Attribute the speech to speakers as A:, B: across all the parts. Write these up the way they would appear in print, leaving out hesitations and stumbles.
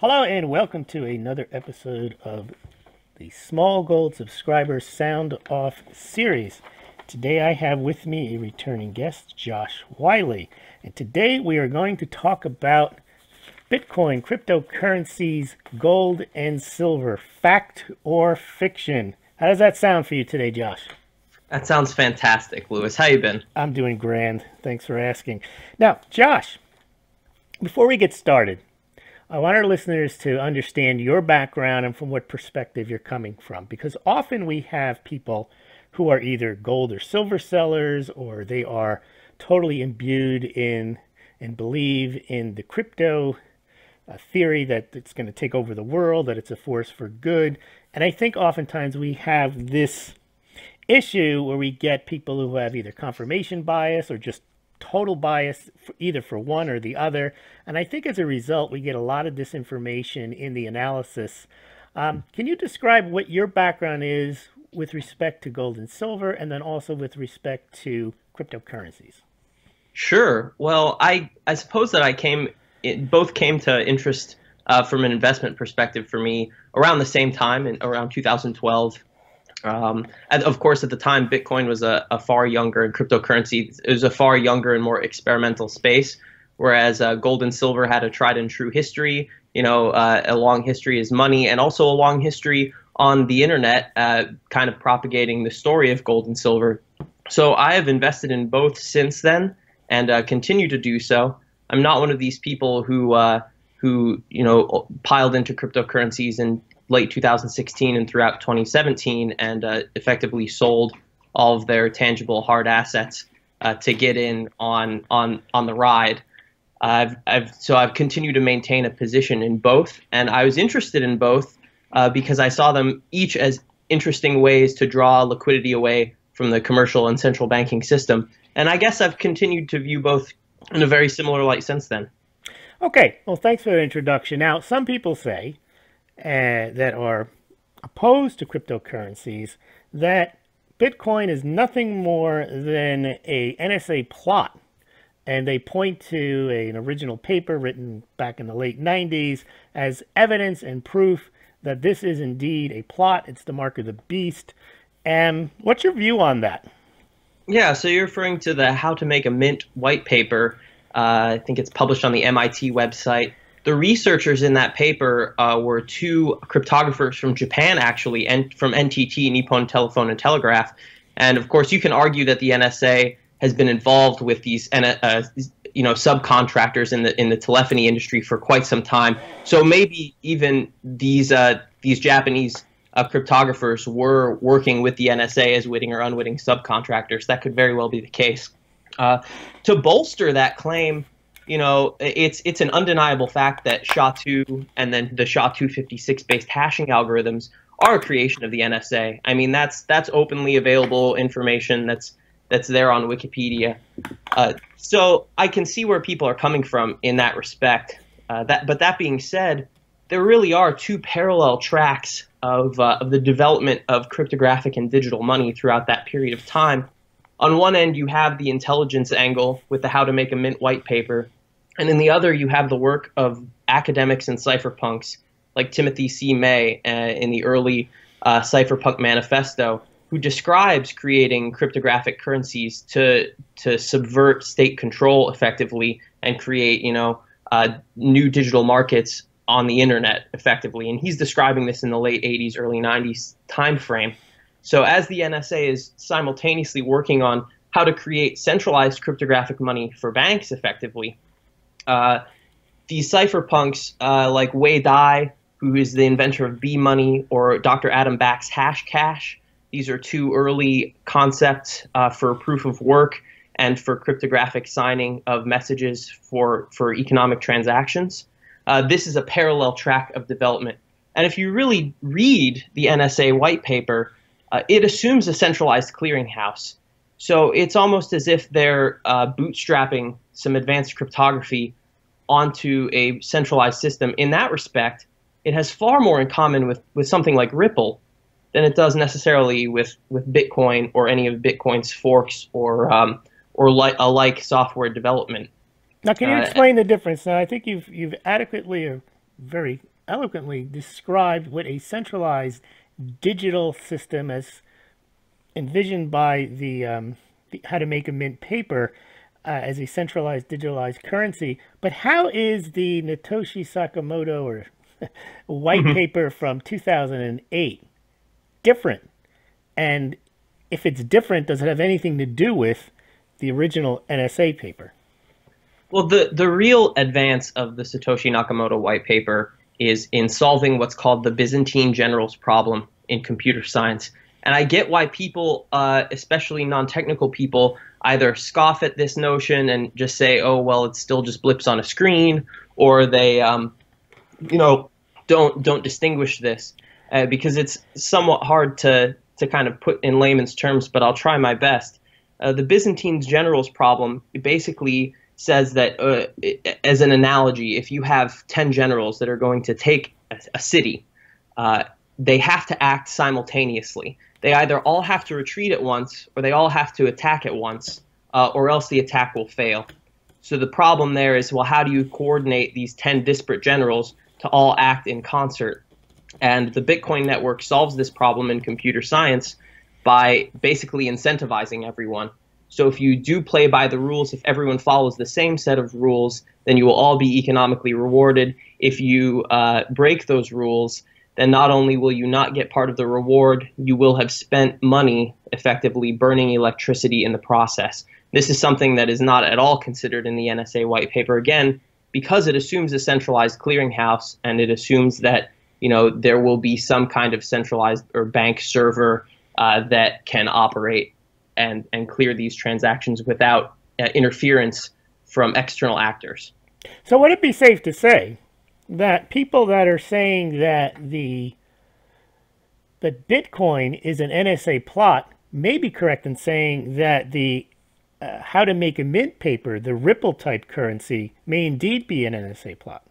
A: Hello and welcome to another episode of the Smaulgld Subscriber Sound Off series. Today I have with me a returning guest, Josh Wylie. And today we are going to talk about Bitcoin, cryptocurrencies, gold and silver, fact or fiction. How does that sound for you today, Josh?
B: That sounds fantastic, Lewis. How you been?
A: I'm doing grand. Thanks for asking. Now, Josh, before we get started, I want our listeners to understand your background and from what perspective you're coming from, because often we have people who are either gold or silver sellers, or they are totally imbued in and believe in the crypto theory that it's going to take over the world, that it's a force for good. And I think oftentimes we have this issue where we get people who have either confirmation bias or just total bias either for one or the other, and I think as a result we get a lot of disinformation in the analysis. Can you describe what your background is with respect to gold and silver, and then also with respect to cryptocurrencies?
B: Sure. Well, I suppose that both came to interest from an investment perspective for me around the same time, in around 2012. And of course, at the time, Bitcoin was a far younger, and cryptocurrency, it was a far younger and more experimental space, whereas gold and silver had a tried and true history, a long history as money, and also a long history on the internet, kind of propagating the story of gold and silver. So I have invested in both since then, and continue to do so. I'm not one of these people who piled into cryptocurrencies and late 2016 and throughout 2017 and effectively sold all of their tangible hard assets to get in on the ride. So I've continued to maintain a position in both, and I was interested in both because I saw them each as interesting ways to draw liquidity away from the commercial and central banking system. And I guess I've continued to view both in a very similar light since then.
A: Okay, well, thanks for the introduction. Now, some people say that are opposed to cryptocurrencies that Bitcoin is nothing more than a NSA plot. And they point to an original paper written back in the late 90s as evidence and proof that this is indeed a plot. It's the mark of the beast. And what's your view on that?
B: Yeah, so you're referring to the How to Make a Mint white paper. I think it's published on the MIT website. The researchers in that paper were two cryptographers from Japan, actually, and from NTT, Nippon Telephone and Telegraph. And of course, you can argue that the NSA has been involved with these, subcontractors in the telephony industry for quite some time. So maybe even these Japanese cryptographers were working with the NSA as witting or unwitting subcontractors. That could very well be the case. To bolster that claim, it's an undeniable fact that SHA-2 and then the SHA-256 based hashing algorithms are a creation of the NSA. I mean, that's openly available information that's there on Wikipedia. So I can see where people are coming from in that respect. But that being said, there really are two parallel tracks of the development of cryptographic and digital money throughout that period of time. On one end, you have the intelligence angle with the How to Make a Mint white paper. And in the other, you have the work of academics and cypherpunks like Timothy C. May in the early Cypherpunk Manifesto, who describes creating cryptographic currencies to subvert state control effectively and create, new digital markets on the internet effectively. And he's describing this in the late 80s, early 90s timeframe. So as the NSA is simultaneously working on how to create centralized cryptographic money for banks effectively, these cypherpunks like Wei Dai, who is the inventor of B-Money, or Dr. Adam Back's Hashcash. These are two early concepts for proof of work and for cryptographic signing of messages for economic transactions. This is a parallel track of development. And if you really read the NSA white paper, it assumes a centralized clearinghouse. So it's almost as if they're bootstrapping some advanced cryptography onto a centralized system. In that respect, it has far more in common with something like Ripple than it does necessarily with Bitcoin or any of Bitcoin's forks or like software development.
A: Now, can you explain the difference? Now, I think you've adequately very eloquently described what a centralized digital system as envisioned by the How to Make a Mint paper as a centralized digitalized currency. But how is the Satoshi Sakamoto or white paper from 2008 different? And if it's different, does it have anything to do with the original NSA paper?
B: Well, the real advance of the Satoshi Nakamoto white paper is in solving what's called the Byzantine generals problem in computer science. And I get why people, especially non-technical people, either scoff at this notion and just say, oh, well, it's still just blips on a screen, or they, don't distinguish this because it's somewhat hard to kind of put in layman's terms, but I'll try my best. The Byzantine generals problem basically says that, as an analogy, if you have 10 generals that are going to take a city, they have to act simultaneously. They either all have to retreat at once, or they all have to attack at once, or else the attack will fail. So the problem there is, well, how do you coordinate these 10 disparate generals to all act in concert? And the Bitcoin network solves this problem in computer science by basically incentivizing everyone. So if you do play by the rules, if everyone follows the same set of rules, then you will all be economically rewarded. If you break those rules, then not only will you not get part of the reward, you will have spent money effectively burning electricity in the process. This is something that is not at all considered in the NSA white paper, again, because it assumes a centralized clearinghouse, and it assumes that there will be some kind of centralized or bank server that can operate and clear these transactions without interference from external actors.
A: So would it be safe to say that people that are saying that that Bitcoin is an NSA plot may be correct in saying that the How to Make a Mint paper, the Ripple type currency, may indeed be an NSA plot?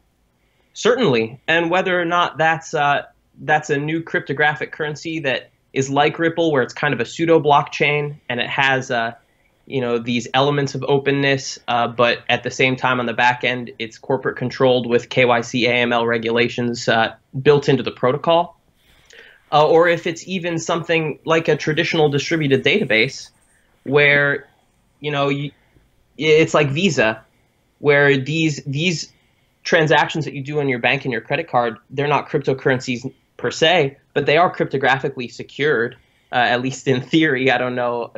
B: Certainly, and whether or not that's a new cryptographic currency that is like Ripple, where it's kind of a pseudo blockchain and it has these elements of openness, but at the same time on the back end it's corporate controlled with KYC AML regulations built into the protocol, or if it's even something like a traditional distributed database where it's like Visa, where these transactions that you do on your bank and your credit card, they're not cryptocurrencies per se, but they are cryptographically secured, at least in theory. I don't know,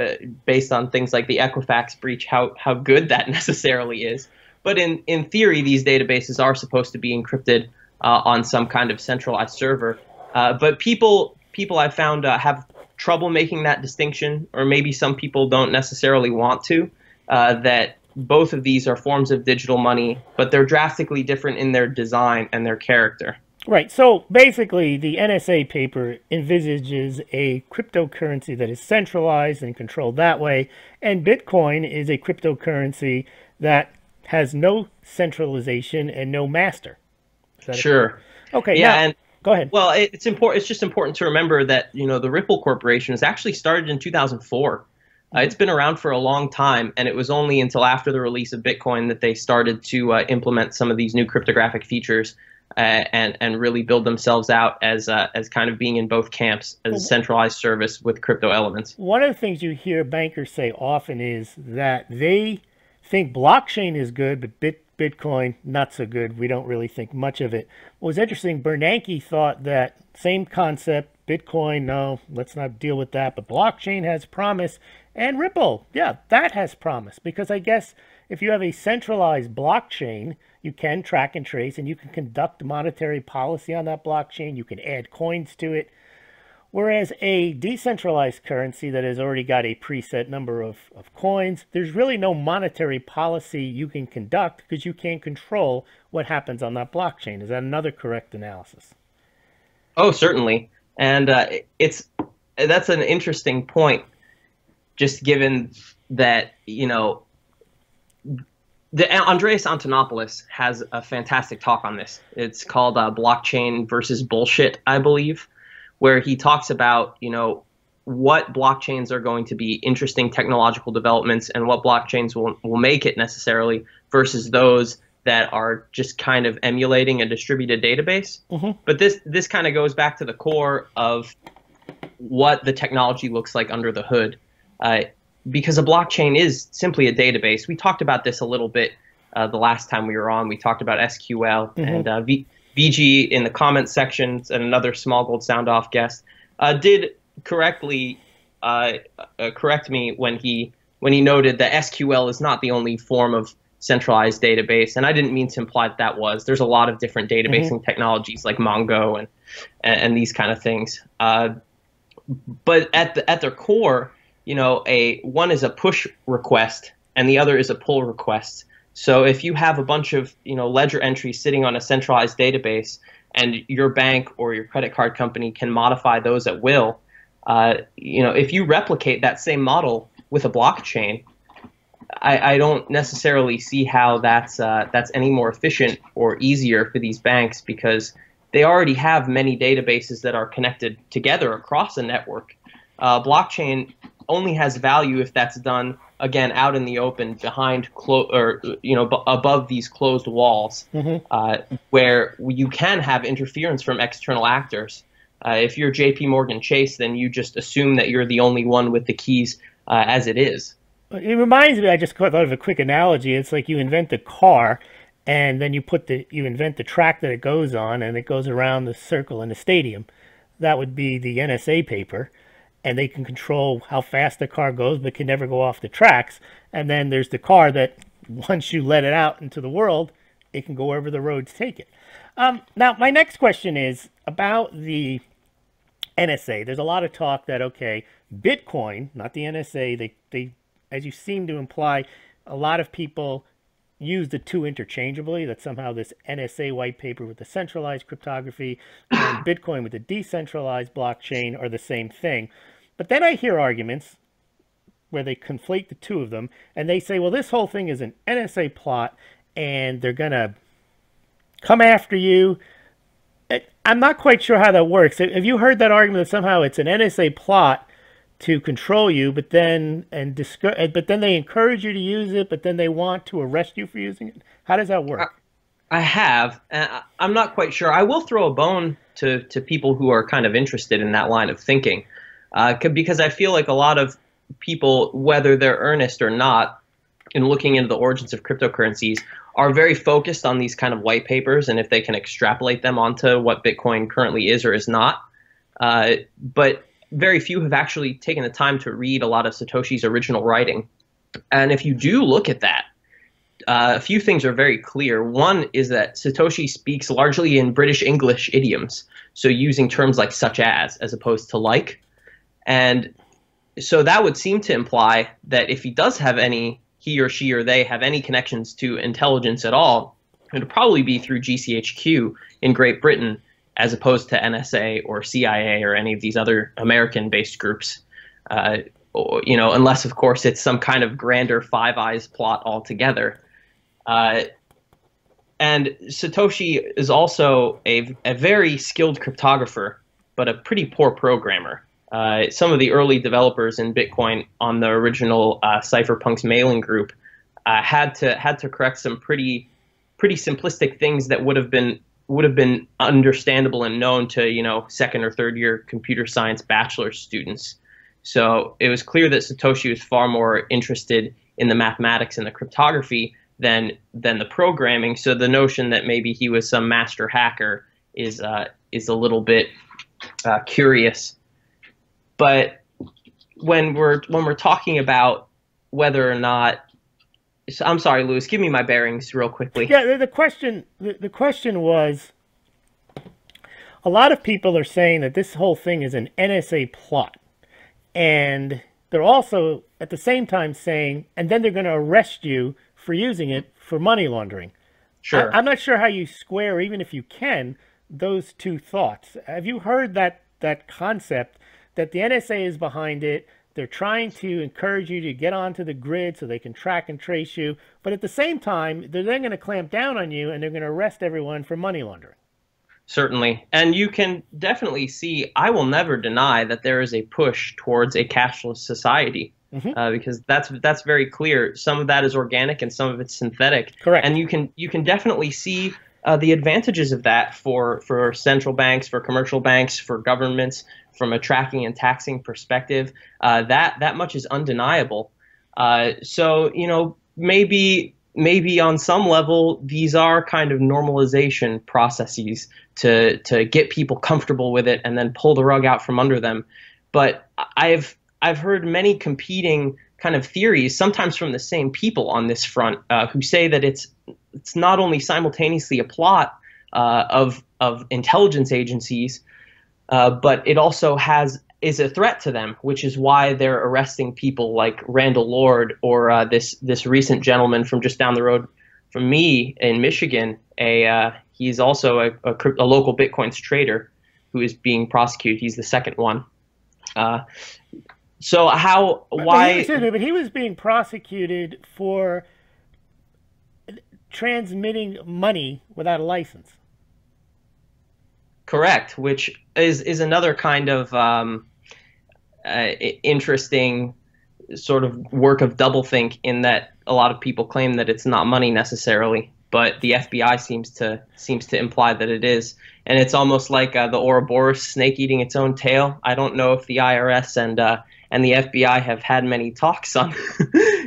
B: based on things like the Equifax breach, how good that necessarily is. But in theory, these databases are supposed to be encrypted on some kind of centralized server. But people I've found have trouble making that distinction, or maybe some people don't necessarily want to, that both of these are forms of digital money, but they're drastically different in their design and their character.
A: Right. So basically, the NSA paper envisages a cryptocurrency that is centralized and controlled that way, and Bitcoin is a cryptocurrency that has no centralization and no master.
B: Sure.
A: Okay.
B: Yeah.
A: Now,
B: And
A: go ahead.
B: well, it's important. It's just important to remember that the Ripple Corporation was actually started in 2004. It's been around for a long time, and it was only until after the release of Bitcoin that they started to implement some of these new cryptographic features and really build themselves out as kind of being in both camps, as a centralized service with crypto elements.
A: One of the things you hear bankers say often is that they think blockchain is good, but Bitcoin not so good. We don't really think much of it. What was interesting, Bernanke thought that same concept, Bitcoin, no, let's not deal with that, but blockchain has promise. And Ripple, yeah, that has promise, because I guess if you have a centralized blockchain, you can track and trace, and you can conduct monetary policy on that blockchain. You can add coins to it. Whereas a decentralized currency that has already got a preset number of coins, there's really no monetary policy you can conduct because you can't control what happens on that blockchain. Is that another correct analysis?
B: Oh, certainly. And that's an interesting point, just given that, Andreas Antonopoulos has a fantastic talk on this. It's called Blockchain versus Bullshit, I believe, where he talks about, what blockchains are going to be interesting technological developments and what blockchains will make it necessarily versus those that are just kind of emulating a distributed database. But this kind of goes back to the core of what the technology looks like under the hood. Because a blockchain is simply a database. We talked about this a little bit the last time we were on. We talked about SQL, and VG in the comments sections, and another Smaulgld sound off guest did correctly correct me when he noted that SQL is not the only form of centralized database, and I didn't mean to imply that was. There's a lot of different databasing technologies like Mongo and these kind of things. But at their core, one is a push request and the other is a pull request. So if you have a bunch of ledger entries sitting on a centralized database, and your bank or your credit card company can modify those at will, if you replicate that same model with a blockchain, I don't necessarily see how that's any more efficient or easier for these banks, because they already have many databases that are connected together across a network. Blockchain only has value if that's done, again, out in the open, behind above these closed walls, where you can have interference from external actors. If you're J.P. Morgan Chase, then you just assume that you're the only one with the keys as it is.
A: It reminds me, I just thought of a quick analogy. It's like you invent a car, and then you invent the track that it goes on, and it goes around the circle in the stadium. That would be the NSA paper, and they can control how fast the car goes, but can never go off the tracks. And then there's the car that, once you let it out into the world, it can go wherever the roads take it. Now, my next question is about the NSA. There's a lot of talk that, okay, Bitcoin, not the NSA, they as you seem to imply, a lot of people use the two interchangeably, that somehow this NSA white paper with the centralized cryptography and Bitcoin with the decentralized blockchain are the same thing. But then I hear arguments where they conflate the two of them, and they say, well, this whole thing is an NSA plot, and they're going to come after you. I'm not quite sure how that works. Have you heard that argument that somehow it's an NSA plot to control you, but then they encourage you to use it, but then they want to arrest you for using it? How does that work?
B: I have. I'm not quite sure. I will throw a bone to people who are kind of interested in that line of thinking, because I feel like a lot of people, whether they're earnest or not, in looking into the origins of cryptocurrencies, are very focused on these kind of white papers and if they can extrapolate them onto what Bitcoin currently is or is not. But very few have actually taken the time to read a lot of Satoshi's original writing. And if you do look at that, a few things are very clear. One is that Satoshi speaks largely in British English idioms, so using terms like such as opposed to like. And so that would seem to imply that if he does have any, he or she or they have any connections to intelligence at all, it would probably be through GCHQ in Great Britain, as opposed to NSA or CIA or any of these other American-based groups, unless, of course, it's some kind of grander Five Eyes plot altogether. And Satoshi is also a very skilled cryptographer, but a pretty poor programmer. Some of the early developers in Bitcoin on the original Cypherpunks mailing group had to correct some pretty simplistic things that would have been understandable and known to second or third year computer science bachelor students. So it was clear that Satoshi was far more interested in the mathematics and the cryptography than the programming. So the notion that maybe he was some master hacker is a little bit curious. But when we're talking about whether or not, I'm sorry, Louis, give me my bearings real quickly.
A: Yeah, the question was, a lot of people are saying that this whole thing is an NSA plot. And they're also at the same time saying, and then they're going to arrest you for using it for money laundering.
B: Sure.
A: I'm not sure how you square, even if you can, those two thoughts. Have you heard that concept that the NSA is behind it? They're trying to encourage you to get onto the grid so they can track and trace you. But at the same time, they're then going to clamp down on you and they're going to arrest everyone for money laundering.
B: Certainly. And you can definitely see, I will never deny that there is a push towards a cashless society. because that's very clear. Some of that is organic and some of it's synthetic.
A: Correct.
B: And you can definitely see the advantages of that for central banks, for commercial banks, for governments, from a tracking and taxing perspective. That much is undeniable. So maybe on some level these are kind of normalization processes to get people comfortable with it and then pull the rug out from under them. But I've heard many competing kind of theories, sometimes from the same people on this front, who say that it's not only simultaneously a plot of intelligence agencies, but it also is a threat to them, which is why they're arresting people like Randall Lord or this recent gentleman from just down the road from me in Michigan. He's also a local Bitcoins trader who is being prosecuted. He's the second one. So why?
A: But he was being prosecuted for transmitting money without a license.
B: Correct, which is another kind of interesting sort of work of doublethink, in that a lot of people claim that it's not money necessarily, but the FBI seems to imply that it is, and it's almost like the Ouroboros snake eating its own tail. I don't know if the IRS and the FBI have had many talks on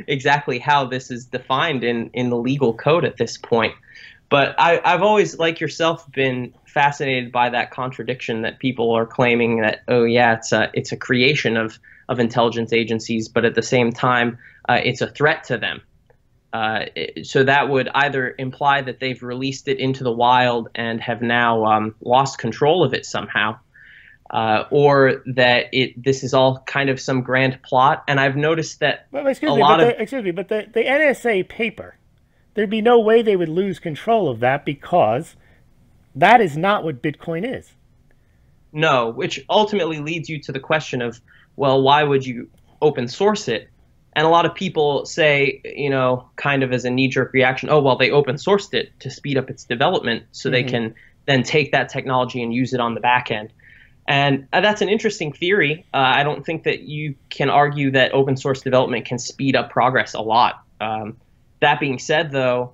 B: exactly how this is defined in the legal code at this point. But I've always, like yourself, been fascinated by that contradiction that people are claiming that, oh yeah, it's a creation of intelligence agencies, but at the same time, it's a threat to them. So that would either imply that they've released it into the wild and have now lost control of it somehow, or that this is all kind of some grand plot. And I've noticed that
A: but the NSA paper, there'd be no way they would lose control of that, because that is not what Bitcoin is.
B: No, which ultimately leads you to the question of, well, why would you open source it? And a lot of people say, kind of as a knee-jerk reaction, oh, well, they open sourced it to speed up its development so they can then take that technology and use it on the back end. And that's an interesting theory. I don't think that you can argue that open source development can speed up progress a lot. That being said, though,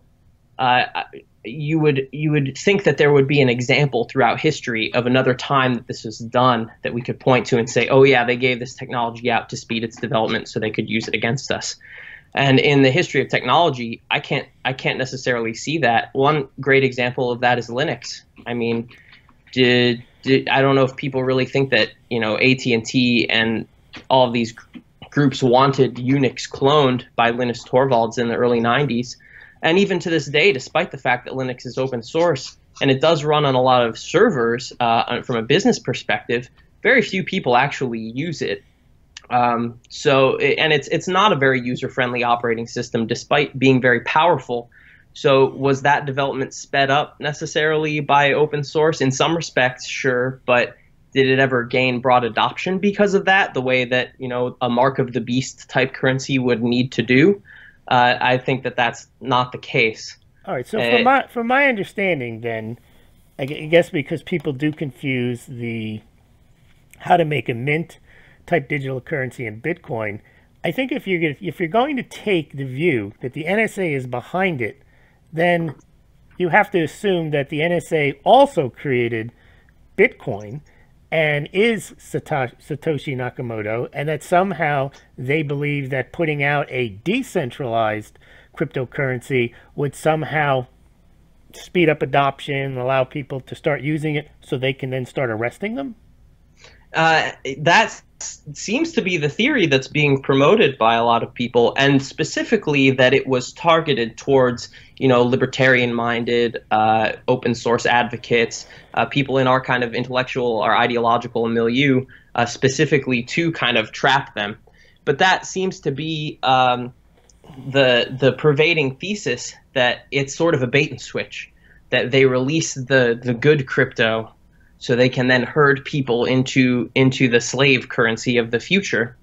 B: you would think that there would be an example throughout history of another time that this was done that we could point to and say, oh yeah, they gave this technology out to speed its development so they could use it against us. And in the history of technology, I can't necessarily see that. One great example of that is Linux. I mean, I don't know if people really think that AT&T and all of these groups wanted Unix cloned by Linus Torvalds in the early 90s. And even to this day, despite the fact that Linux is open source and it does run on a lot of servers, from a business perspective, very few people actually use it. And it's not a very user-friendly operating system, despite being very powerful. So was that development sped up necessarily by open source? In some respects, sure, but did it ever gain broad adoption because of that, the way that a mark of the beast type currency would need to do? I think that that's not the case.
A: All right. So from my understanding, then, I guess because people do confuse the how to make a mint type digital currency in Bitcoin, I think if you're going to take the view that the NSA is behind it, then you have to assume that the NSA also created Bitcoin and is Satoshi Nakamoto, and that somehow they believe that putting out a decentralized cryptocurrency would somehow speed up adoption, allow people to start using it so they can then start arresting them?
B: That seems to be the theory that's being promoted by a lot of people, and specifically that it was targeted towards, libertarian-minded, open source advocates, people in our kind of intellectual or ideological milieu, specifically to kind of trap them. But that seems to be the pervading thesis, that it's sort of a bait and switch, that they release the good crypto so they can then herd people into the slave currency of the future.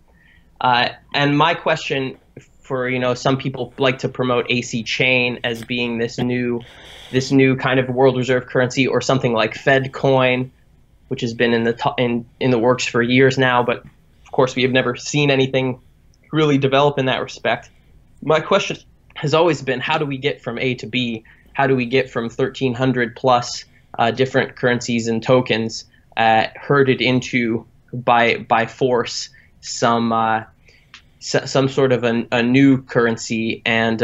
B: And my question for, some people like to promote AC Chain as being this new kind of world reserve currency, or something like Fed Coin, which has been in the works for years now, but of course we have never seen anything really develop in that respect. My question has always been, how do we get from A to B? How do we get from 1,300 plus different currencies and tokens herded into by force some sort of a new currency? And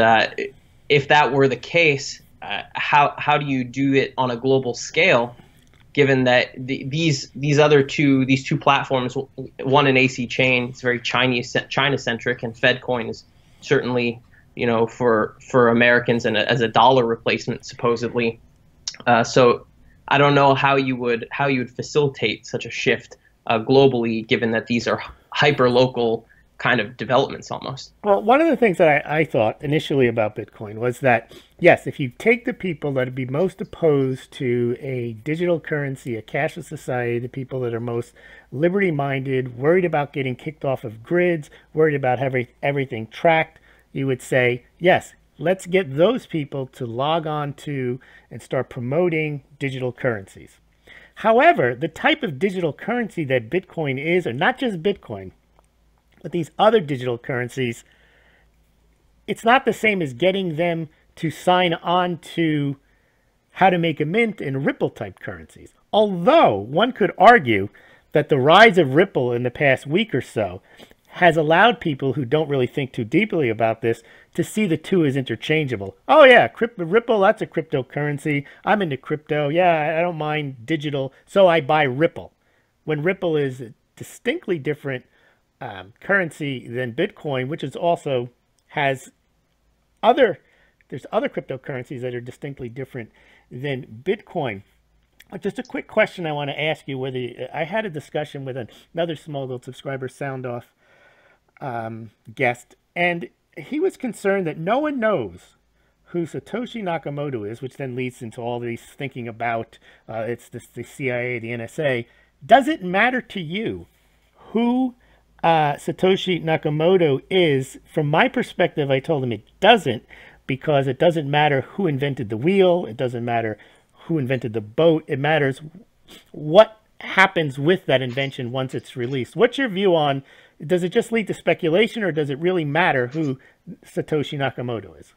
B: if that were the case, how do you do it on a global scale? Given that these two platforms, one an AC chain, it's very China centric, and FedCoin is certainly, for Americans and as a dollar replacement supposedly. So I don't know how you would facilitate such a shift globally, given that these are hyper local kind of developments almost.
A: Well, one of the things that I thought initially about Bitcoin was that, yes, if you take the people that would be most opposed to a digital currency, a cashless society, the people that are most liberty-minded, worried about getting kicked off of grids, worried about having everything tracked, you would say, yes, let's get those people to log on to and start promoting digital currencies. However, the type of digital currency that Bitcoin is, or not just Bitcoin, but these other digital currencies, it's not the same as getting them to sign on to how to make a mint in Ripple type currencies. Although one could argue that the rise of Ripple in the past week or so has allowed people who don't really think too deeply about this to see the two as interchangeable. Oh yeah, Ripple, that's a cryptocurrency. I'm into crypto. Yeah, I don't mind digital, so I buy Ripple. When Ripple is a distinctly different currency than Bitcoin, which is also there's other cryptocurrencies that are distinctly different than Bitcoin. Just a quick question I want to ask you, whether I had a discussion with another Smaulgld subscriber, Sound Off guest, and he was concerned that no one knows who Satoshi Nakamoto is, which then leads into all these thinking about the CIA, the NSA. Does it matter to you who Satoshi Nakamoto is? From my perspective, I told him it doesn't, because it doesn't matter who invented the wheel. It doesn't matter who invented the boat. It matters what happens with that invention once it's released. What's your view on, does it just lead to speculation, or does it really matter who Satoshi Nakamoto is?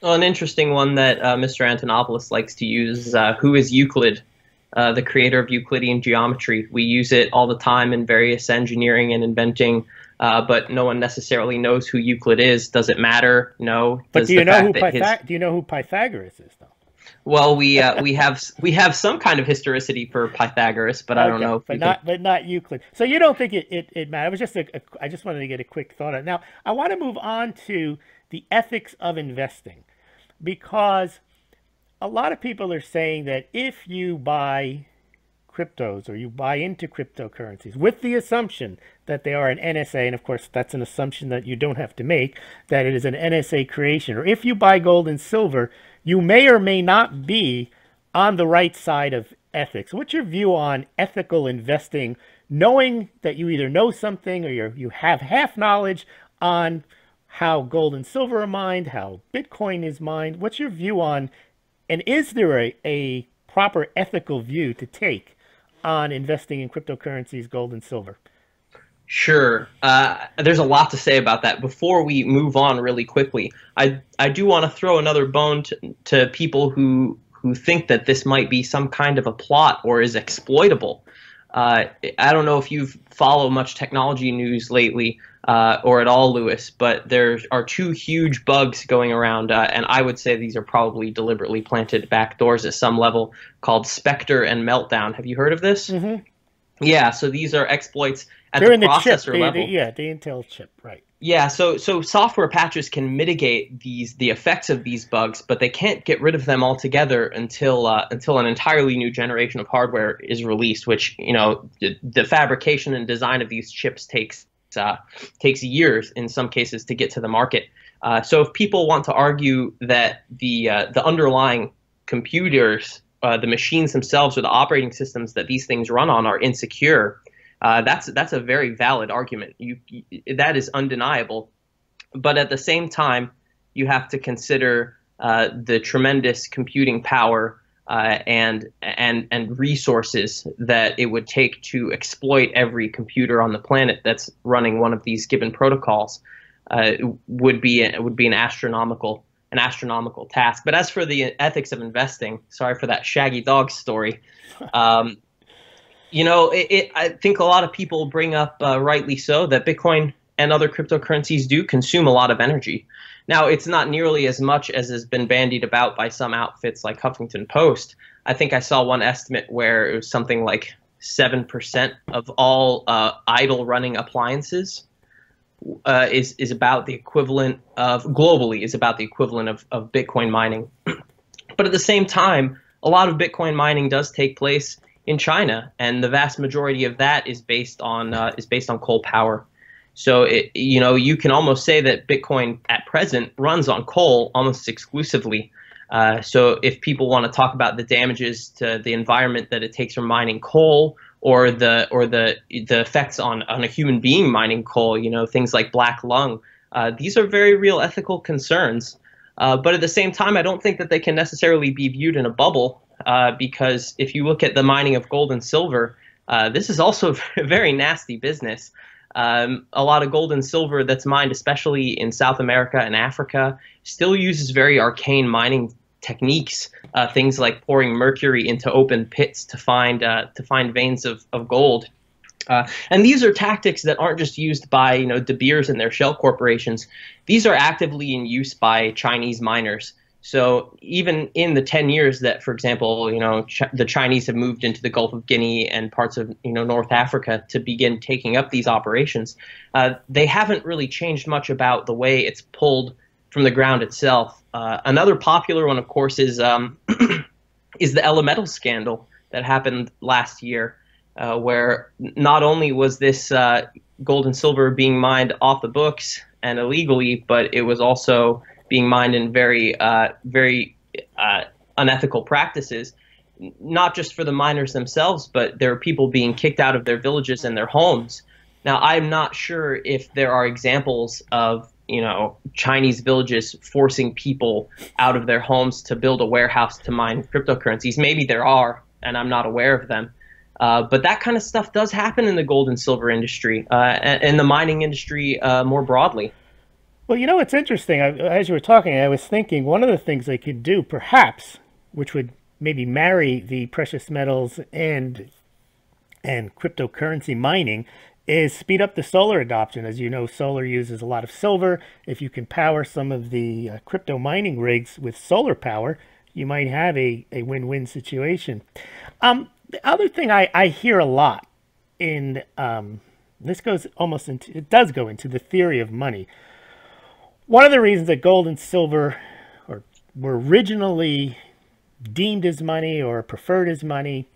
B: Well, an interesting one that Mr. Antonopoulos likes to use is who is Euclid? The creator of Euclidean geometry. We use it all the time in various engineering and inventing, but no one necessarily knows who Euclid is. Does it matter? No.
A: But do you know who Pythagoras is, though?
B: Well, we have some kind of historicity for Pythagoras, but I don't know.
A: But not Euclid. So you don't think it matters? It was just I just wanted to get a quick thought on it. Now I want to move on to the ethics of investing, because a lot of people are saying that if you buy cryptos or you buy into cryptocurrencies with the assumption that they are an NSA, and of course that's an assumption that you don't have to make, that it is an NSA creation, or if you buy gold and silver, you may or may not be on the right side of ethics. What's your view on ethical investing, knowing that you either know something or you have half knowledge on how gold and silver are mined, how Bitcoin is mined? What's your view on, and is there a proper ethical view to take on investing in cryptocurrencies, gold and silver?
B: Sure. There's a lot to say about that. Before we move on really quickly, I do want to throw another bone to people who think that this might be some kind of a plot or is exploitable. I don't know if you've followed much technology news lately or at all, Lewis, but there are two huge bugs going around, and I would say these are probably deliberately planted back doors at some level, called Spectre and Meltdown. Have you heard of this? Mm-hmm. Yeah, so these are exploits at the processor level.
A: The Intel chip, right.
B: Yeah, so software patches can mitigate the effects of these bugs, but they can't get rid of them altogether until an entirely new generation of hardware is released, which, the fabrication and design of these chips takes years in some cases to get to the market. So if people want to argue that the underlying computers, the machines themselves, or the operating systems that these things run on are insecure, that's a very valid argument. That is undeniable. But at the same time, you have to consider the tremendous computing power and resources that it would take to exploit every computer on the planet that's running one of these given protocols would be an astronomical task. But as for the ethics of investing, sorry for that shaggy dog story. I think a lot of people bring up, rightly so, that Bitcoin and other cryptocurrencies do consume a lot of energy. Now, it's not nearly as much as has been bandied about by some outfits like Huffington Post. I think I saw one estimate where it was something like 7% of all idle running appliances is about the equivalent of, globally, is about the equivalent of Bitcoin mining. But at the same time, a lot of Bitcoin mining does take place in China, and the vast majority of that is based on coal power. So you can almost say that Bitcoin at present runs on coal almost exclusively. So if people want to talk about the damages to the environment that it takes from mining coal, or the effects on a human being mining coal, things like black lung, these are very real ethical concerns. But at the same time, I don't think that they can necessarily be viewed in a bubble, because if you look at the mining of gold and silver, this is also a very nasty business. A lot of gold and silver that's mined, especially in South America and Africa, still uses very arcane mining techniques, things like pouring mercury into open pits to find veins of gold. And these are tactics that aren't just used by De Beers and their shell corporations. These are actively in use by Chinese miners. So even in the 10 years that, for example, the Chinese have moved into the Gulf of Guinea and parts of North Africa to begin taking up these operations, they haven't really changed much about the way it's pulled from the ground itself. Another popular one, of course, is is the Elemental scandal that happened last year, where not only was this gold and silver being mined off the books and illegally, but it was also being mined in very unethical practices, not just for the miners themselves, but there are people being kicked out of their villages and their homes. Now, I'm not sure if there are examples of Chinese villages forcing people out of their homes to build a warehouse to mine cryptocurrencies. Maybe there are, and I'm not aware of them. But that kind of stuff does happen in the gold and silver industry, and the mining industry more broadly.
A: Well, it's interesting. As you were talking, I was thinking one of the things they could do, perhaps, which would maybe marry the precious metals and cryptocurrency mining, is speed up the solar adoption. As you know, solar uses a lot of silver. If you can power some of the crypto mining rigs with solar power, you might have a win-win situation. The other thing I hear a lot in this goes almost into, it does go into the theory of money. One of the reasons that gold and silver were originally deemed as money or preferred as money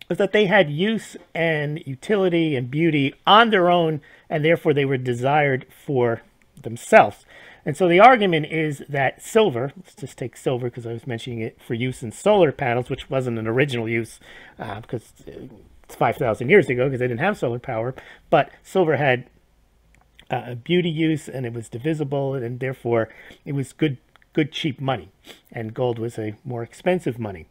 A: was that they had use and utility and beauty on their own, and therefore they were desired for themselves. And so the argument is that silver, let's just take silver because I was mentioning it for use in solar panels, which wasn't an original use because it's 5,000 years ago because they didn't have solar power, but silver had beauty use and it was divisible, and therefore it was good cheap money, and gold was a more expensive money.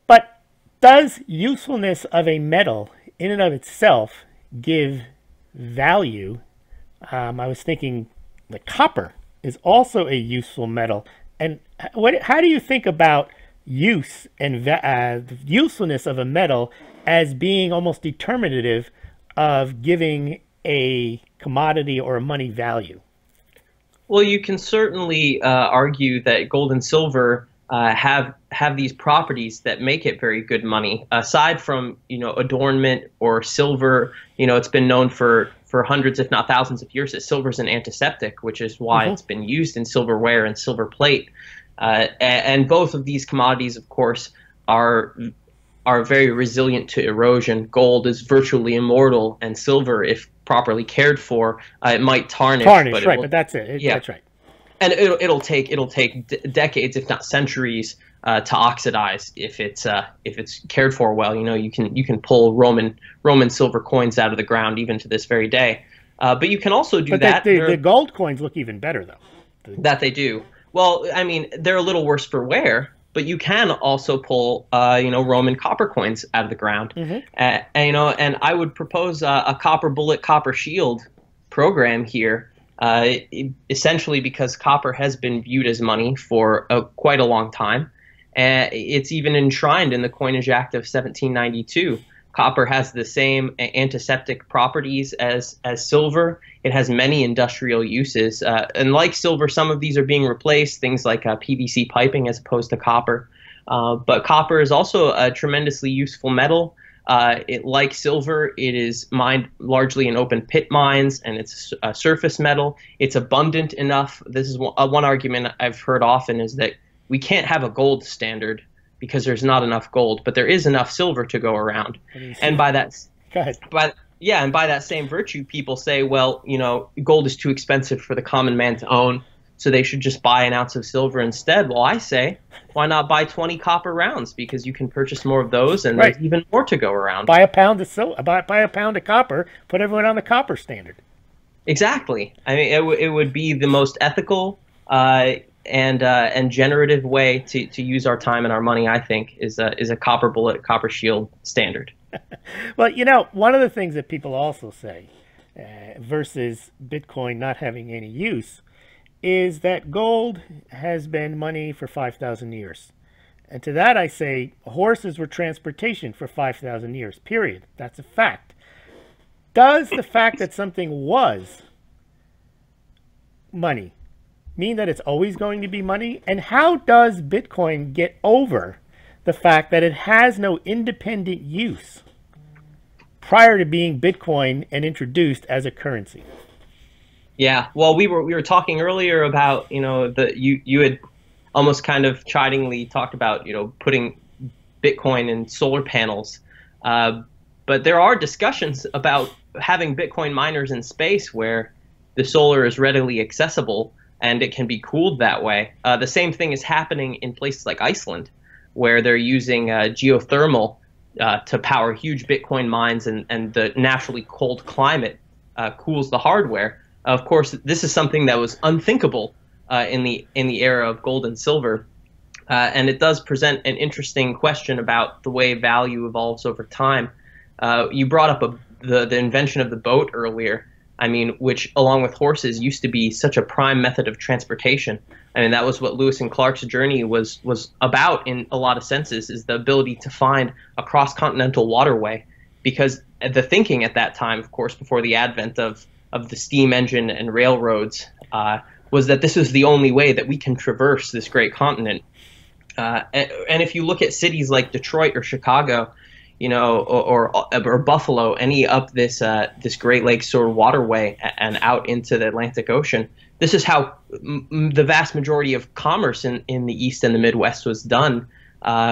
A: But does usefulness of a metal in and of itself give value? I was thinking the copper is also a useful metal. And how do you think about use and the usefulness of a metal as being almost determinative of giving a commodity or a money value?
B: Well, you can certainly argue that gold and silver have these properties that make it very good money. Aside from adornment or silver, it's been known for hundreds, if not thousands of years, that silver is an antiseptic, which is why it's been used in silverware and silver plate. And both of these commodities, of course, are very resilient to erosion. Gold is virtually immortal, and silver, if properly cared for, it might tarnish.
A: But that's it. That's right.
B: And it'll take decades, if not centuries, to oxidize if it's cared for well. You can pull Roman silver coins out of the ground even to this very day. But you can also do that.
A: The gold coins look even better, though.
B: That they do. Well, I mean, they're a little worse for wear, but you can also pull, Roman copper coins out of the ground. And I would propose a copper bullet, copper shield program here, essentially because copper has been viewed as money for quite a long time. It's even enshrined in the Coinage Act of 1792. Copper has the same antiseptic properties as silver. It has many industrial uses. And like silver, some of these are being replaced, things like PVC piping as opposed to copper. But copper is also a tremendously useful metal. Like silver, it is mined largely in open pit mines, and it's a surface metal. It's abundant enough. This is one argument I've heard often, is that we can't have a gold standard because there's not enough gold, but there is enough silver to go around. And by that, and by that same virtue, people say, well, gold is too expensive for the common man to own, so they should just buy an ounce of silver instead. Well, I say, why not buy 20 copper rounds? Because you can purchase more of those, and there's even more to go around.
A: Buy a pound of silver, buy a pound of copper, put everyone on the copper standard.
B: Exactly. I mean, it would be the most ethical and generative way to use our time and our money, I think, is a copper bullet, copper shield standard.
A: Well, one of the things that people also say versus Bitcoin not having any use is that gold has been money for 5,000 years. And to that I say horses were transportation for 5,000 years, period. That's a fact. Does the fact that something was money mean that it's always going to be money? And how does Bitcoin get over the fact that it has no independent use prior to being Bitcoin and introduced as a currency?
B: Yeah, well, we were talking earlier about, you had almost kind of chidingly talked about, putting Bitcoin in solar panels. But there are discussions about having Bitcoin miners in space where the solar is readily accessible and it can be cooled that way. The same thing is happening in places like Iceland, where they're using geothermal to power huge Bitcoin mines, and the naturally cold climate cools the hardware. Of course, this is something that was unthinkable in the era of gold and silver, and it does present an interesting question about the way value evolves over time. You brought up the invention of the boat earlier. I mean, which along with horses used to be such a prime method of transportation. I mean, that was what Lewis and Clark's journey was about in a lot of senses, is the ability to find a cross-continental waterway. Because the thinking at that time, of course, before the advent of the steam engine and railroads, was that this is the only way that we can traverse this great continent. And if you look at cities like Detroit or Chicago, or Buffalo, any up this Great Lakes sort of waterway and out into the Atlantic Ocean, this is how the vast majority of commerce in the East and the Midwest was done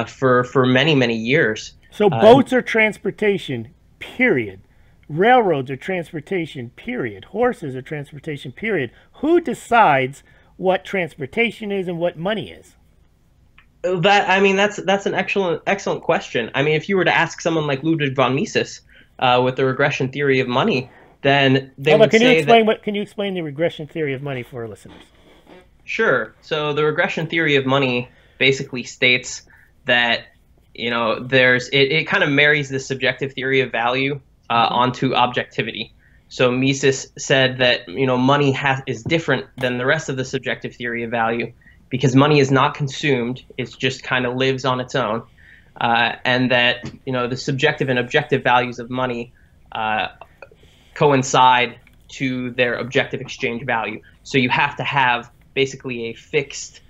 B: for many, many years.
A: So boats are transportation, period. Railroads are transportation, period. Horses are transportation, period. Who decides what transportation is and what money is?
B: That's an excellent question. I mean, if you were to ask someone like Ludwig von Mises with the regression theory of money, then they would say that.
A: Can you explain the regression theory of money for our listeners?
B: Sure. So the regression theory of money basically states that it kind of marries the subjective theory of value onto objectivity. So Mises said that money is different than the rest of the subjective theory of value, because money is not consumed, it just kind of lives on its own, and that the subjective and objective values of money coincide to their objective exchange value. So you have to have basically a fixed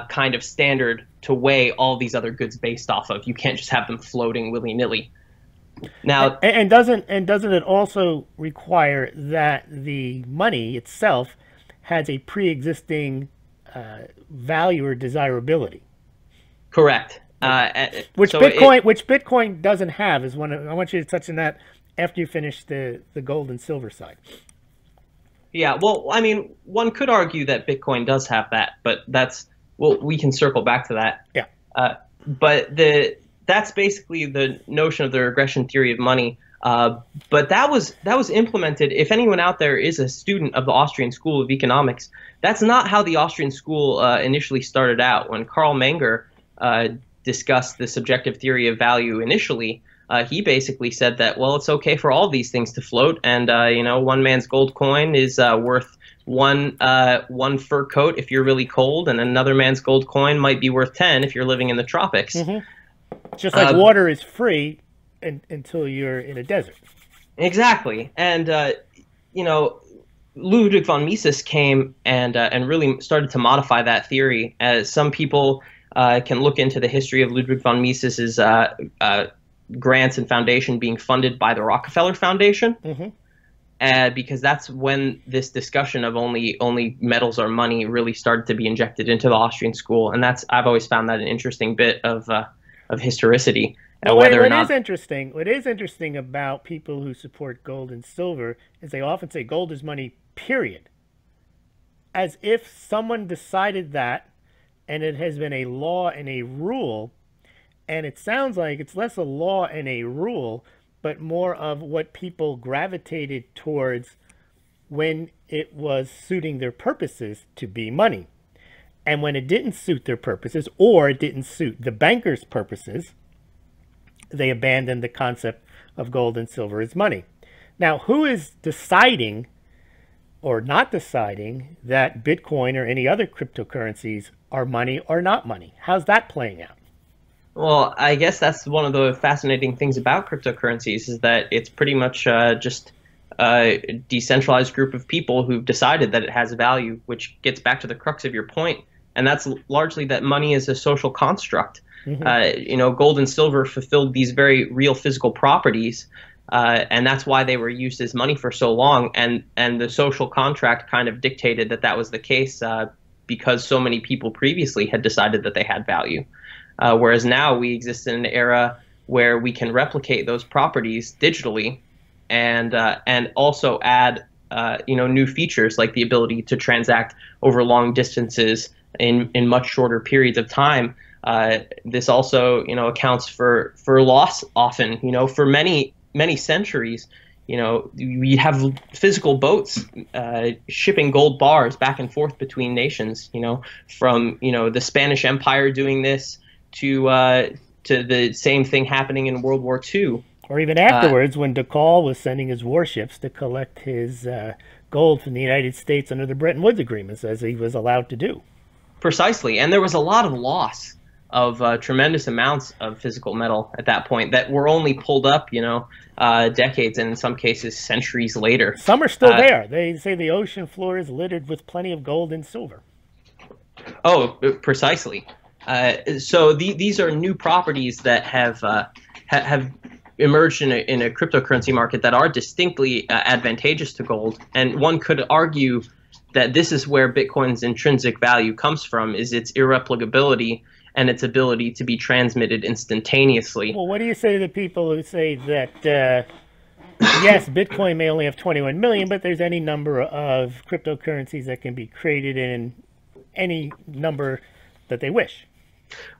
B: kind of standard to weigh all these other goods based off of. You can't just have them floating willy-nilly. Now,
A: and doesn't it also require that the money itself has a pre-existing value or desirability?
B: Correct.
A: Which Bitcoin doesn't have. I want you to touch on that after you finish the gold and silver side.
B: Yeah, well, I mean, one could argue that Bitcoin does have that, but we can circle back to that.
A: Yeah.
B: But that's basically the notion of the regression theory of money. But that was implemented. If anyone out there is a student of the Austrian School of Economics, that's not how the Austrian school initially started out. When Karl Menger discussed the subjective theory of value initially, he basically said that, well, it's okay for all these things to float, and one man's gold coin is worth one fur coat if you're really cold, and another man's gold coin might be worth 10 if you're living in the tropics.
A: Just like water is free until you're in a desert.
B: Exactly. And Ludwig von Mises came and really started to modify that theory. As some people can look into the history of Ludwig von Mises's grants and foundation being funded by the Rockefeller Foundation, because that's when this discussion of only metals or money really started to be injected into the Austrian school. And I've always found that an interesting bit of historicity.
A: Well, what is interesting about people who support gold and silver is they often say gold is money, period. As if someone decided that, and it has been a law and a rule, and it sounds like it's less a law and a rule, but more of what people gravitated towards when it was suiting their purposes to be money. And when it didn't suit their purposes, or it didn't suit the bankers' purposes, they abandoned the concept of gold and silver as money. Now, who is deciding or not deciding that Bitcoin or any other cryptocurrencies are money or not money? How's that playing out?
B: Well, I guess that's one of the fascinating things about cryptocurrencies, is that it's pretty much just a decentralized group of people who've decided that it has value, which gets back to the crux of your point. And that's largely that money is a social construct. Gold and silver fulfilled these very real physical properties, and that's why they were used as money for so long. And the social contract kind of dictated that that was the case because so many people previously had decided that they had value. Whereas now we exist in an era where we can replicate those properties digitally, and also add new features like the ability to transact over long distances in much shorter periods of time. This also, accounts for loss often. For many centuries, we have physical boats shipping gold bars back and forth between nations. From the Spanish Empire doing this to the same thing happening in World War II.
A: Or even afterwards, when de Gaulle was sending his warships to collect his gold from the United States under the Bretton Woods agreements, as he was allowed to do.
B: Precisely, and there was a lot of loss of tremendous amounts of physical metal at that point that were only pulled up, decades and in some cases centuries later.
A: Some are still there. They say the ocean floor is littered with plenty of gold and silver.
B: Oh, precisely. So these are new properties that have emerged in a cryptocurrency market that are distinctly advantageous to gold, and one could argue that this is where Bitcoin's intrinsic value comes from, is its irreplicability and its ability to be transmitted instantaneously.
A: Well, what do you say to the people who say that, yes, Bitcoin may only have 21 million, but there's any number of cryptocurrencies that can be created in any number that they wish?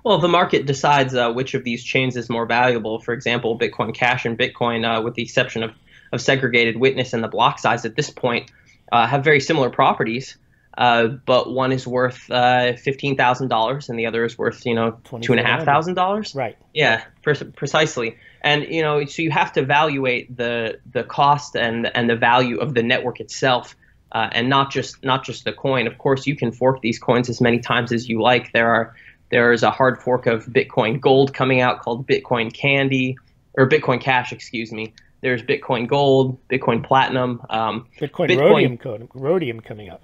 B: Well, the market decides which of these chains is more valuable. For example, Bitcoin Cash and Bitcoin, with the exception of segregated witness and the block size at this point, have very similar properties, but one is worth $15,000 and the other is worth $2,500.
A: Right.
B: Yeah, precisely. And so you have to evaluate the cost and the value of the network itself, and not just the coin. Of course, you can fork these coins as many times as you like. There is a hard fork of Bitcoin Gold coming out called Bitcoin Candy, or Bitcoin Cash, excuse me. There's Bitcoin Gold, Bitcoin Platinum,
A: Bitcoin Rhodium coming up.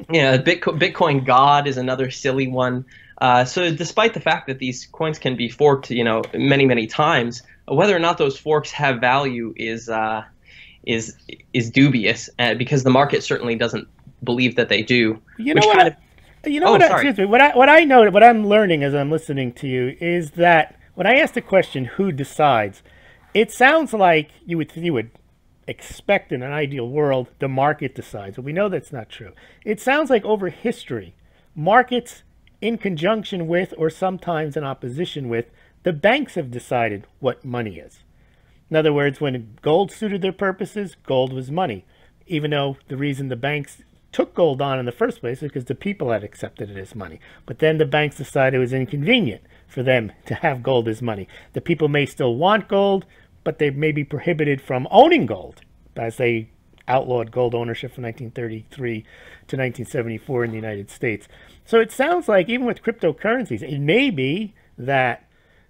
B: Yeah, Bitcoin God is another silly one. So despite the fact that these coins can be forked, many times, whether or not those forks have value is dubious, because the market certainly doesn't believe that they do.
A: Excuse me. What I know, what I'm learning as I'm listening to you is that when I ask the question, who decides, it sounds like you would expect in an ideal world the market decides, but we know that's not true. It sounds like over history, markets in conjunction with, or sometimes in opposition with, the banks have decided what money is. In other words, when gold suited their purposes, gold was money, even though the reason the banks took gold on in the first place is because the people had accepted it as money. But then the banks decided it was inconvenient for them to have gold as money. The people may still want gold, but they may be prohibited from owning gold, as they outlawed gold ownership from 1933 to 1974 in the United States. So it sounds like even with cryptocurrencies, it may be that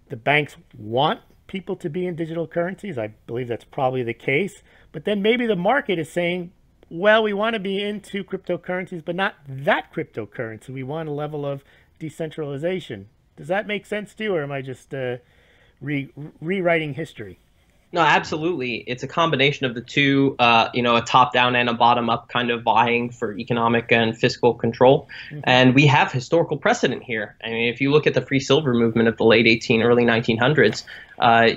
A: the banks want people to be in digital currencies. I believe that's probably the case. But then maybe the market is saying, well, we want to be into cryptocurrencies, but not that cryptocurrency. We want a level of decentralization. Does that make sense to you, or am I just rewriting history?
B: No, absolutely. It's a combination of the two, a top-down and a bottom-up kind of vying for economic and fiscal control. Mm-hmm. And we have historical precedent here. I mean, if you look at the free silver movement of the late early 1900s,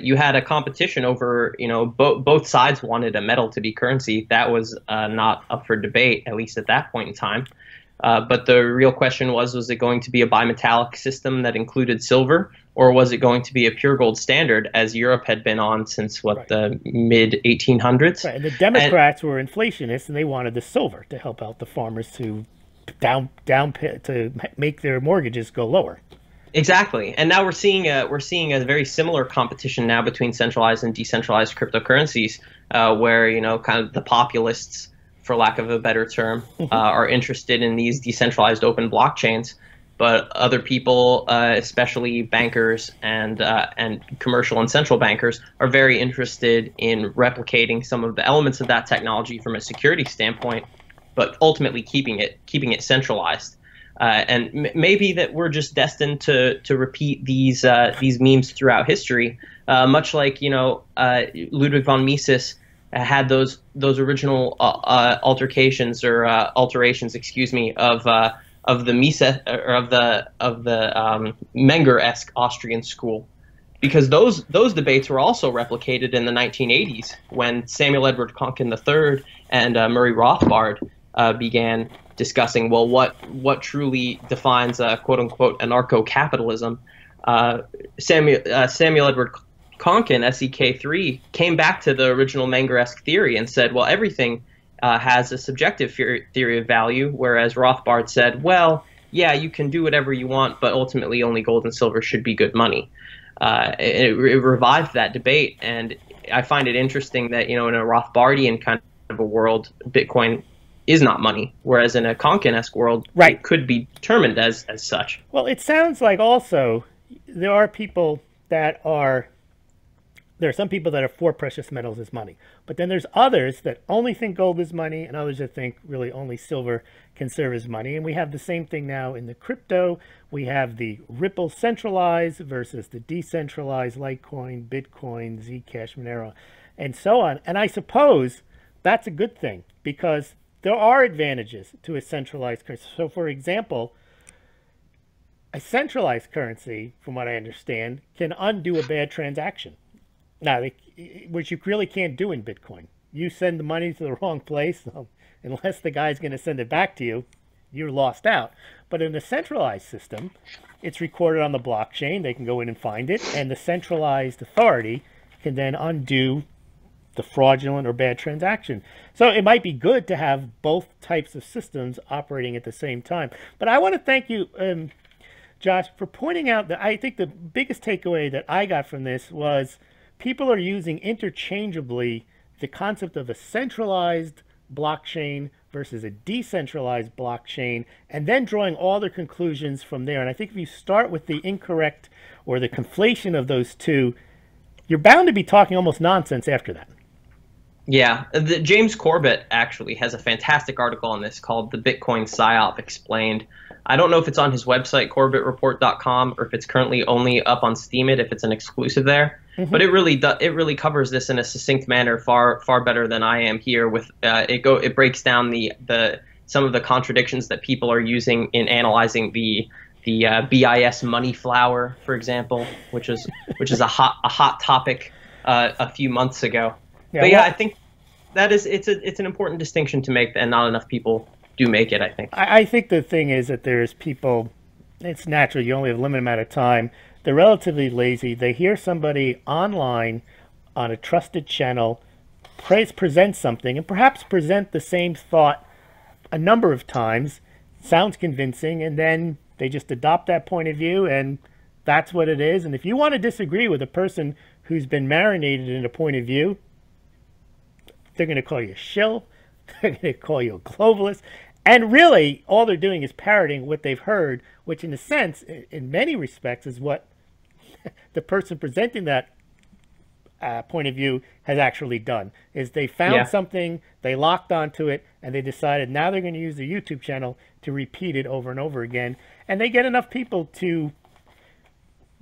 B: you had a competition over, both sides wanted a metal to be currency. That was not up for debate, at least at that point in time. But the real question was it going to be a bimetallic system that included silver, or was it going to be a pure gold standard, as Europe had been on since, the mid-1800s?
A: Right, and the Democrats were inflationists, and they wanted the silver to help out the farmers to to make their mortgages go lower.
B: Exactly, and now we're seeing a very similar competition now between centralized and decentralized cryptocurrencies, where kind of the populists, for lack of a better term, are interested in these decentralized open blockchains, but other people, especially bankers and commercial and central bankers, are very interested in replicating some of the elements of that technology from a security standpoint, but ultimately keeping it centralized. And maybe that we're just destined to repeat these memes throughout history, much like Ludwig von Mises had those original alterations, of the Mises or of the Menger-esque Austrian school, because those debates were also replicated in the 1980s when Samuel Edward Konkin III and Murray Rothbard began discussing, well, what truly defines quote unquote anarcho-capitalism. Samuel Edward Konkin, SEK3, came back to the original Menger-esque theory and said, well, everything has a subjective theory of value, whereas Rothbard said, well, yeah, you can do whatever you want, but ultimately only gold and silver should be good money. It revived that debate, and I find it interesting that, in a Rothbardian kind of a world, Bitcoin is not money, whereas in a Konkin-esque world,
A: right,
B: it could be determined as such.
A: Well, it sounds like also there are some people that are for precious metals as money, but then there's others that only think gold is money, and others that think really only silver can serve as money. And we have the same thing now in the crypto. We have the Ripple centralized versus the decentralized Litecoin, Bitcoin, Zcash, Monero, and so on. And I suppose that's a good thing, because there are advantages to a centralized currency. So, for example, a centralized currency, from what I understand, can undo a bad transaction. Now, which you really can't do in Bitcoin. You send the money to the wrong place, unless the guy's going to send it back to you, you're lost out. But in a centralized system, it's recorded on the blockchain. They can go in and find it, and the centralized authority can then undo the fraudulent or bad transaction. So it might be good to have both types of systems operating at the same time. But I want to thank you, Josh, for pointing out that I think the biggest takeaway that I got from this was people are using interchangeably the concept of a centralized blockchain versus a decentralized blockchain, and then drawing all their conclusions from there. And I think if you start with the incorrect or the conflation of those two, you're bound to be talking almost nonsense after that.
B: Yeah, James Corbett actually has a fantastic article on this called "The Bitcoin PSYOP Explained." I don't know if it's on his website, corbettreport.com, or if it's currently only up on Steemit, if it's an exclusive there. Mm-hmm. But it really covers this in a succinct manner, far better than I am here. With it breaks down some of the contradictions that people are using in analyzing the BIS money flower, for example, which is a hot topic a few months ago. Yeah, but yeah, I think it's an important distinction to make, and not enough people do make it, I think.
A: I think the thing is that there's people, it's natural, you only have a limited amount of time. They're relatively lazy. They hear somebody online on a trusted channel, present something, and perhaps present the same thought a number of times, sounds convincing, and then they just adopt that point of view, and that's what it is. And if you want to disagree with a person who's been marinated in a point of view, they're going to call you a shill, they're going to call you a globalist, and really all they're doing is parroting what they've heard, which in a sense, in many respects, is what the person presenting that point of view has actually done. Is they found something, they locked onto it, and they decided now they're going to use their YouTube channel to repeat it over and over again. And they get enough people to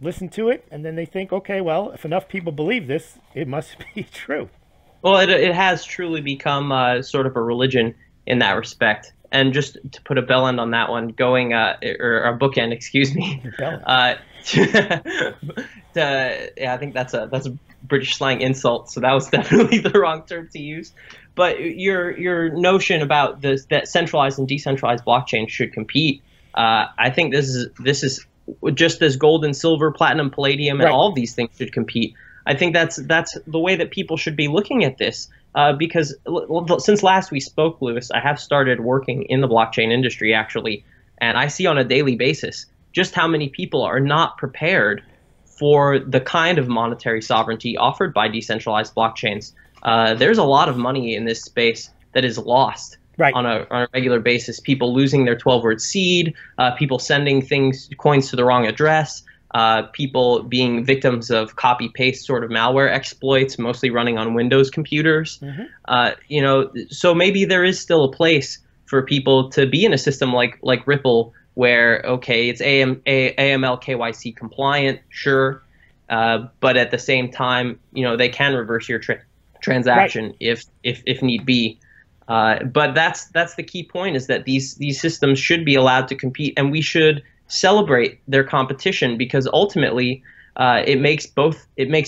A: listen to it, and then they think, okay, well, if enough people believe this, it must be true.
B: Well, it has truly become sort of a religion in that respect. And just to put a bell end on that one, going or a bookend, excuse me. Yeah, I think that's a British slang insult, so that was definitely the wrong term to use. But your notion about this, that centralized and decentralized blockchains should compete, I think this is just as gold and silver, platinum, palladium, and all of these things should compete. I think that's the way that people should be looking at this. Because since last we spoke, Lewis, I have started working in the blockchain industry, actually, and I see on a daily basis just how many people are not prepared for the kind of monetary sovereignty offered by decentralized blockchains. There's a lot of money in this space that is lost on a regular basis. People losing their 12-word seed, people sending coins to the wrong address, people being victims of copy-paste sort of malware exploits, mostly running on Windows computers. You know, so maybe there is still a place for people to be in a system like Ripple, where, okay, it's AML KYC compliant, sure, but at the same time, you know, they can reverse your transaction if need be. But that's the key point, is that these systems should be allowed to compete, and we should celebrate their competition, because ultimately it makes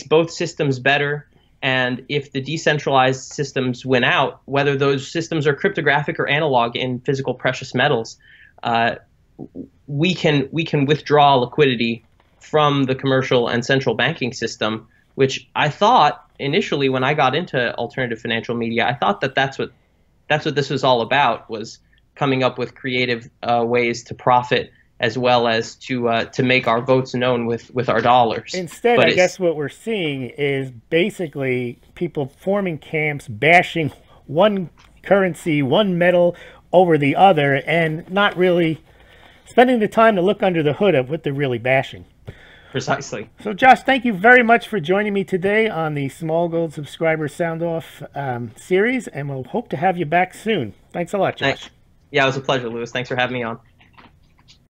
B: both systems better. And if the decentralized systems win out, whether those systems are cryptographic or analog in physical precious metals, we can withdraw liquidity from the commercial and central banking system, which I thought initially, when I got into alternative financial media, I thought that's what this was all about, was coming up with creative ways to profit, as well as to make our votes known with our dollars.
A: Instead, I guess what we're seeing is basically people forming camps, bashing one currency, one metal over the other, and not really spending the time to look under the hood of what they're really bashing.
B: Precisely.
A: So, Josh, thank you very much for joining me today on the Smaulgld Subscriber Sound Off series, and we'll hope to have you back soon. Thanks a lot, Josh.
B: Thanks. Yeah, it was a pleasure, Lewis. Thanks for having me on.